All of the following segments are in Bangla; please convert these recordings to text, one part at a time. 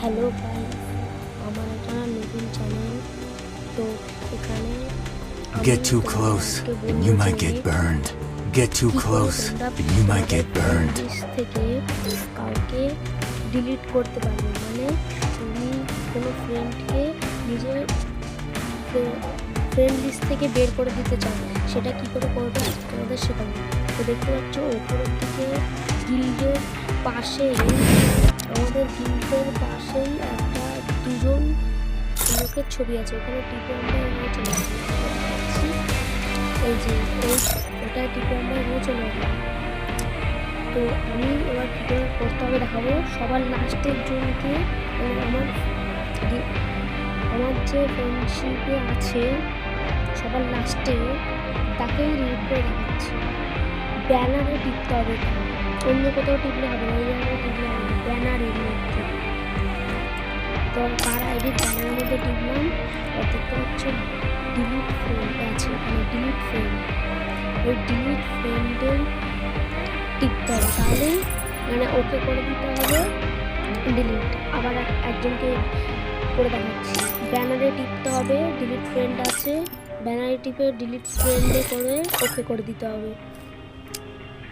হ্যালো গাইস, আমার একটা নতুন চ্যানেল। তো এখানে Get too close and you might get burned. Get too close and you might get burned. থেকে কাউকে ডিলিট করতে পারবে, মানে তুমি কোনো ফ্রেন্ডকে নিজের ফ্রেন্ড লিস্ট থেকে বের করে দিতে চাও, সেটা কি করে করবে তোমাদের শেখাবো। তো দেখতে পাচ্ছ ওপরের দিকে গিল্ডের পাশেই, আমাদের গিল্ডের পাশেই একটা দুজন লোকের ছবি আছে। ওখানে টিপে আমরা এগিয়ে চলে আসছি, এই যে ওটা টিপে আমরা এগিয়ে চলে আসবো। তো আমি এবার কী করে করতে হবে দেখাবো। সবার লাস্টের জনকে, আমার যে ফ্রেন্ডশিপে আছে সবার লাস্টে তাকেই রিড করে দেখাচ্ছি। ব্যানারে টিপতে হবে, অন্য কোথাও টিপলে হবে না, এই জায়গায় টিপলে হবে না, ব্যানারের মধ্যে। তো কার আইডির ব্যানারের মধ্যে টিপলাম, আর দেখতে পাচ্ছি ডিলিট ফ্রেন্ড আছে, এখানে ডিলিট ফ্রেন্ড। ওই ডিলিট ফ্রেন্ডের টিপতে হবে, তাহলে মানে ওকে করে দিতে হবে ডিলিট। আবার একজনকে করে দেখাচ্ছি, ব্যানারে টিপতে হবে, ডিলিট ফ্রেন্ড আছে, ব্যানারে টিপে ডিলিট ফ্রেন্ডে করে ওকে করে দিতে হবে।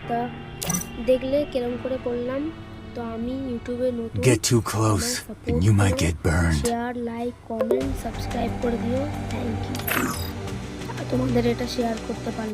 তা দেখলে কিরম করে করলাম। তো আমি ইউটিউবে নতুন, Get too close and you might get burned. Share, like, comment, subscribe করে দিও। Thank you. তোমাদের এটা শেয়ার করতে পারলাম।